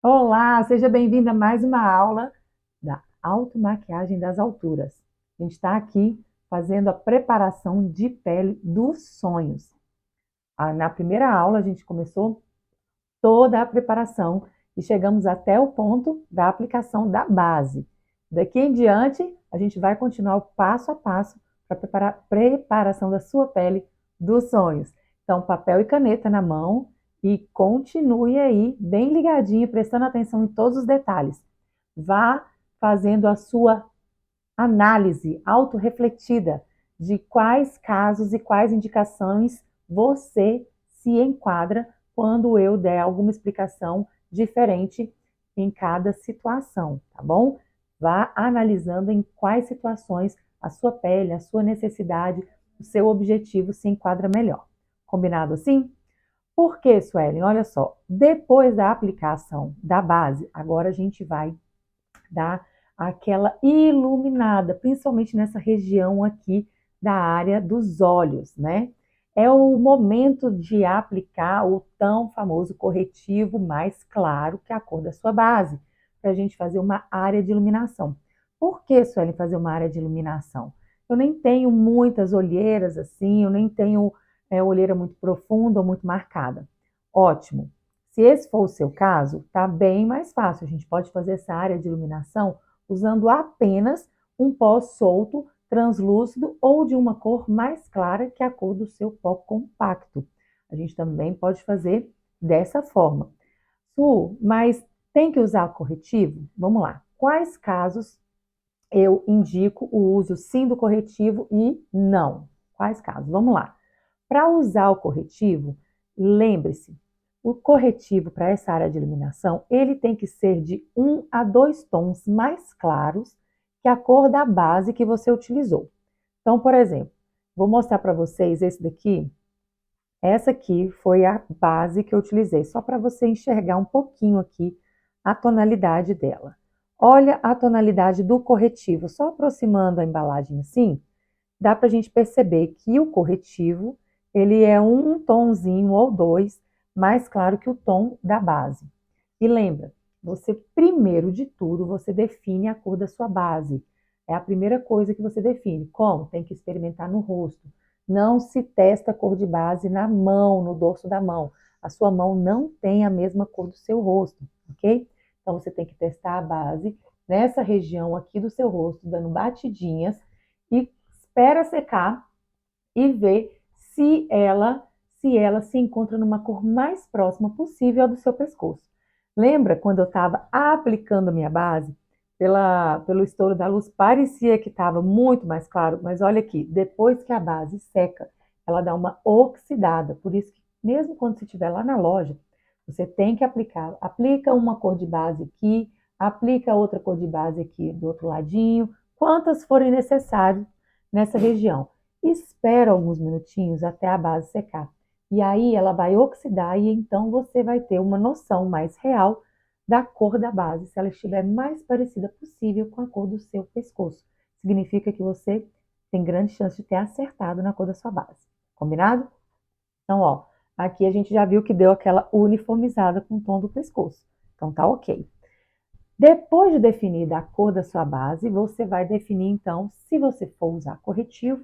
Olá, seja bem-vinda a mais uma aula da automaquiagem das alturas. A gente está aqui fazendo a preparação de pele dos sonhos. Na primeira aula, a gente começou toda a preparação e chegamos até o ponto da aplicação da base. Daqui em diante, a gente vai continuar o passo a passo para preparar a preparação da sua pele dos sonhos. Então, papel e caneta na mão e continue aí bem ligadinho, prestando atenção em todos os detalhes. Vá fazendo a sua análise autorrefletida de quais casos e quais indicações você se enquadra quando eu der alguma explicação diferente em cada situação, tá bom? Vá analisando em quais situações a sua pele, a sua necessidade, o seu objetivo se enquadra melhor. Combinado assim? Por que, Suelen? Olha só, depois da aplicação da base, agora a gente vai dar aquela iluminada, principalmente nessa região aqui da área dos olhos, né? É o momento de aplicar o tão famoso corretivo mais claro que é a cor da sua base, para a gente fazer uma área de iluminação. Por que, Suelen, fazer uma área de iluminação? Eu nem tenho muitas olheiras assim, eu nem tenho olheira muito profunda ou muito marcada. Ótimo. Se esse for o seu caso, está bem mais fácil. A gente pode fazer essa área de iluminação usando apenas um pó solto, translúcido ou de uma cor mais clara que a cor do seu pó compacto. A gente também pode fazer dessa forma. Mas tem que usar corretivo? Vamos lá. Quais casos eu indico o uso sim do corretivo e não? Quais casos? Vamos lá. Para usar o corretivo, lembre-se, o corretivo para essa área de iluminação, ele tem que ser de 1 a 2 tons mais claros que a cor da base que você utilizou. Então, por exemplo, vou mostrar para vocês esse daqui. Essa aqui foi a base que eu utilizei, só para você enxergar um pouquinho aqui a tonalidade dela. Olha a tonalidade do corretivo, só aproximando a embalagem assim, dá para a gente perceber que o corretivo, ele é um tonzinho ou dois mais claro que o tom da base. E lembra, você primeiro de tudo, você define a cor da sua base. É a primeira coisa que você define. Como? Tem que experimentar no rosto. Não se testa a cor de base na mão, no dorso da mão. A sua mão não tem a mesma cor do seu rosto, ok? Então você tem que testar a base nessa região aqui do seu rosto, dando batidinhas e espera secar e ver se ela se encontra numa cor mais próxima possível à do seu pescoço. Lembra quando eu estava aplicando a minha base? Pelo estouro da luz, parecia que estava muito mais claro, mas olha aqui, depois que a base seca, ela dá uma oxidada. Por isso que, mesmo quando você estiver lá na loja, você tem que aplicar. Aplica uma cor de base aqui, aplica outra cor de base aqui do outro ladinho, quantas forem necessárias nessa região. Espera alguns minutinhos até a base secar. E aí ela vai oxidar e então você vai ter uma noção mais real da cor da base, se ela estiver mais parecida possível com a cor do seu pescoço. Significa que você tem grande chance de ter acertado na cor da sua base. Combinado? Então, ó, aqui a gente já viu que deu aquela uniformizada com o tom do pescoço. Então tá ok. Depois de definida a cor da sua base, você vai definir então, se você for usar corretivo,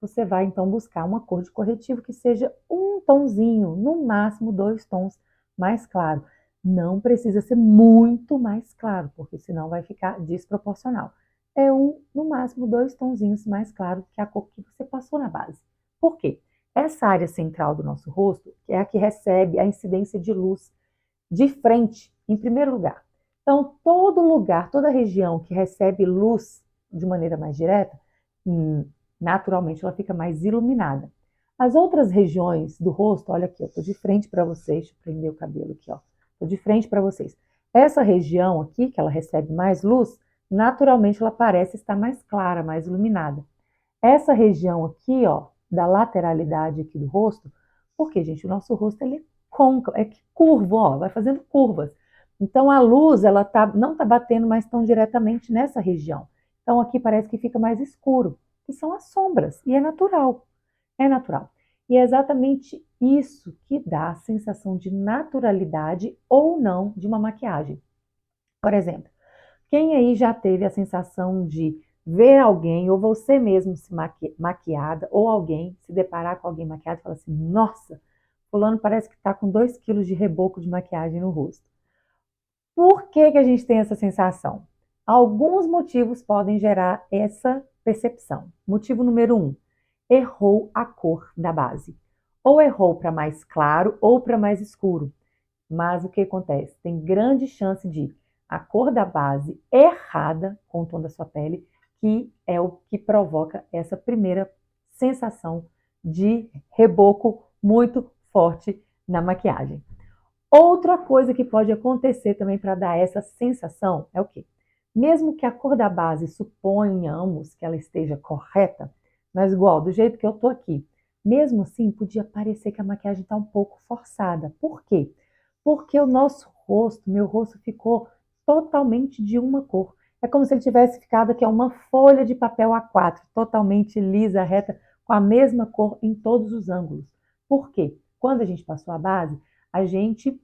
você vai então buscar uma cor de corretivo que seja um tonzinho, no máximo 2 tons mais claro. Não precisa ser muito mais claro, porque senão vai ficar desproporcional. É no máximo 2 tonzinhos mais claro que a cor que você passou na base. Por quê? Essa área central do nosso rosto é a que recebe a incidência de luz de frente, em primeiro lugar. Então, todo lugar, toda região que recebe luz de maneira mais direta, naturalmente ela fica mais iluminada. As outras regiões do rosto, olha aqui, eu estou de frente para vocês, deixa eu prender o cabelo aqui, ó. Estou de frente para vocês. Essa região aqui, que ela recebe mais luz, naturalmente ela parece estar mais clara, mais iluminada. Essa região aqui, ó, da lateralidade aqui do rosto, porque, gente, o nosso rosto ele é côncavo, é curvo, ó, vai fazendo curvas. Então a luz, ela não tá batendo mais tão diretamente nessa região. Então aqui parece que fica mais escuro, que são as sombras, e é natural. É natural. E é exatamente isso que dá a sensação de naturalidade ou não de uma maquiagem. Por exemplo, quem aí já teve a sensação de ver alguém, ou você mesmo se maquiada, ou alguém se deparar com alguém maquiado e falar assim, nossa, fulano parece que está com 2 quilos de reboco de maquiagem no rosto. Por que a gente tem essa sensação? Alguns motivos podem gerar essa percepção. Motivo número 1, errou a cor da base. Ou errou para mais claro ou para mais escuro. Mas o que acontece? Tem grande chance de a cor da base errada com o tom da sua pele, que é o que provoca essa primeira sensação de reboco muito forte na maquiagem. Outra coisa que pode acontecer também para dar essa sensação é o quê? Mesmo que a cor da base suponhamos que ela esteja correta, mas igual, do jeito que eu tô aqui, mesmo assim podia parecer que a maquiagem está um pouco forçada. Por quê? Porque o nosso rosto, meu rosto ficou totalmente de uma cor. É como se ele tivesse ficado aqui uma folha de papel A4, totalmente lisa, reta, com a mesma cor em todos os ângulos. Por quê? Quando a gente passou a base, a gente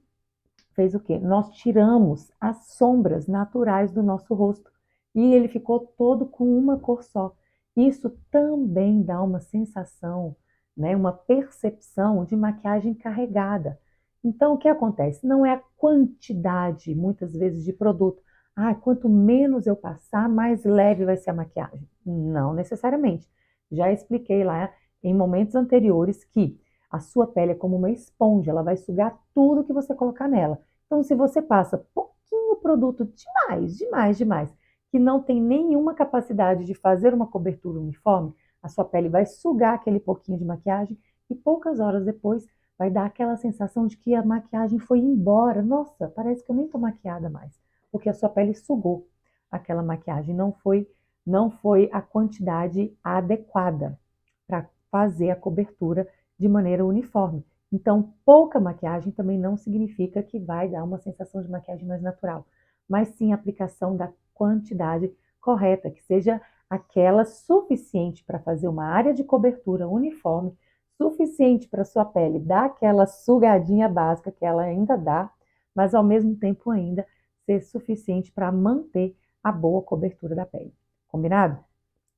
fez o quê? Nós tiramos as sombras naturais do nosso rosto e ele ficou todo com uma cor só. Isso também dá uma sensação, né, uma percepção de maquiagem carregada. Então, o que acontece? Não é a quantidade, muitas vezes, de produto. Ah, quanto menos eu passar, mais leve vai ser a maquiagem. Não necessariamente. Já expliquei lá em momentos anteriores que a sua pele é como uma esponja, ela vai sugar tudo que você colocar nela. Então, se você passa pouquinho produto demais, que não tem nenhuma capacidade de fazer uma cobertura uniforme, a sua pele vai sugar aquele pouquinho de maquiagem e poucas horas depois vai dar aquela sensação de que a maquiagem foi embora. Nossa, parece que eu nem estou maquiada mais, porque a sua pele sugou aquela maquiagem, não foi a quantidade adequada para fazer a cobertura de maneira uniforme. Então, pouca maquiagem também não significa que vai dar uma sensação de maquiagem mais natural, mas sim a aplicação da quantidade correta, que seja aquela suficiente para fazer uma área de cobertura uniforme, suficiente para sua pele dar aquela sugadinha básica que ela ainda dá, mas ao mesmo tempo ainda ser suficiente para manter a boa cobertura da pele. Combinado?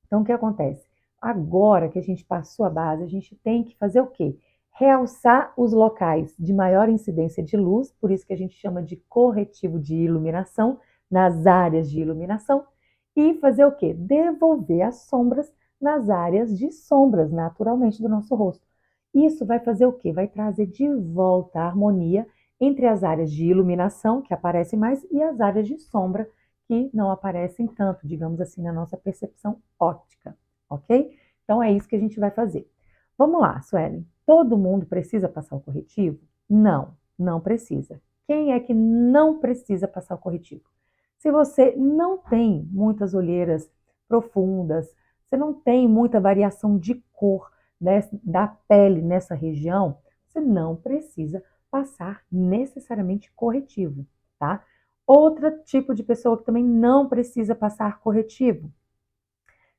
Então, o que acontece? Agora que a gente passou a base, a gente tem que fazer o quê? Realçar os locais de maior incidência de luz, por isso que a gente chama de corretivo de iluminação, nas áreas de iluminação, e fazer o quê? Devolver as sombras nas áreas de sombras, naturalmente, do nosso rosto. Isso vai fazer o quê? Vai trazer de volta a harmonia entre as áreas de iluminação, que aparecem mais, e as áreas de sombra, que não aparecem tanto, digamos assim, na nossa percepção óptica, ok? Então é isso que a gente vai fazer. Vamos lá, Suelen. Todo mundo precisa passar o corretivo? Não, não precisa. Quem é que não precisa passar o corretivo? Se você não tem muitas olheiras profundas, você não tem muita variação de cor da pele nessa região, você não precisa passar necessariamente corretivo, tá? Outro tipo de pessoa que também não precisa passar corretivo.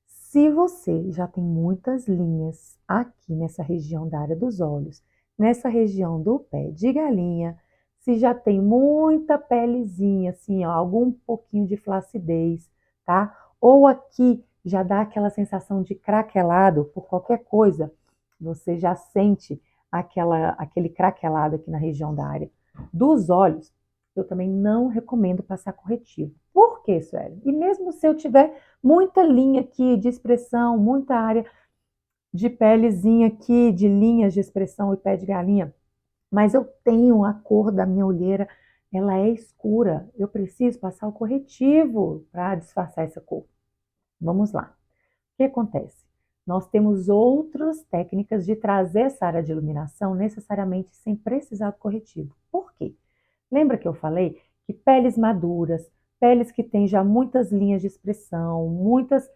Se você já tem muitas linhas aqui nessa região da área dos olhos, nessa região do pé de galinha, se já tem muita pelezinha, assim, ó, algum pouquinho de flacidez, tá? Ou aqui já dá aquela sensação de craquelado por qualquer coisa, você já sente aquele craquelado aqui na região da área dos olhos, eu também não recomendo passar corretivo. Por quê, Sueli? E mesmo se eu tiver muita linha aqui de expressão, muita área de pelezinha aqui, de linhas de expressão e pé de galinha, mas eu tenho a cor da minha olheira, ela é escura. Eu preciso passar o corretivo para disfarçar essa cor. Vamos lá. O que acontece? Nós temos outras técnicas de trazer essa área de iluminação necessariamente sem precisar do corretivo. Por quê? Lembra que eu falei que peles maduras, peles que têm já muitas linhas de expressão, muitos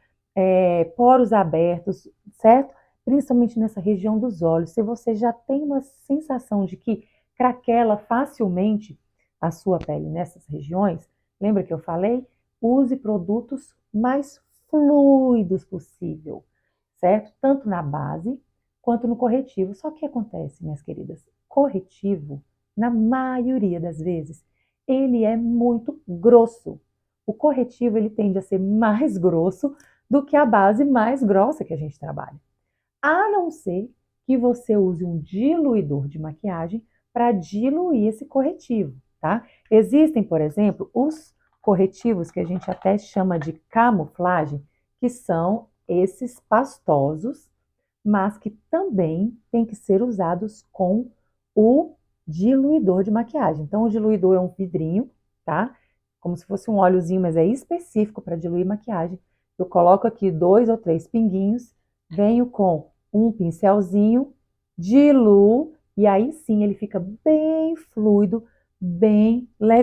poros abertos, certo? Principalmente nessa região dos olhos, se você já tem uma sensação de que craquela facilmente a sua pele nessas regiões, lembra que eu falei? Use produtos mais fluidos possível, certo? Tanto na base quanto no corretivo. Só que acontece, minhas queridas, corretivo, na maioria das vezes, ele é muito grosso. O corretivo ele tende a ser mais grosso do que a base mais grossa que a gente trabalha. A não ser que você use um diluidor de maquiagem para diluir esse corretivo, tá? Existem, por exemplo, os corretivos que a gente até chama de camuflagem, que são esses pastosos, mas que também tem que ser usados com o diluidor de maquiagem. Então, o diluidor é um vidrinho, tá? Como se fosse um óleozinho, mas é específico para diluir maquiagem. Eu coloco aqui 2 ou 3 pinguinhos, venho com um pincelzinho, diluo, e aí sim ele fica bem fluido, bem leve.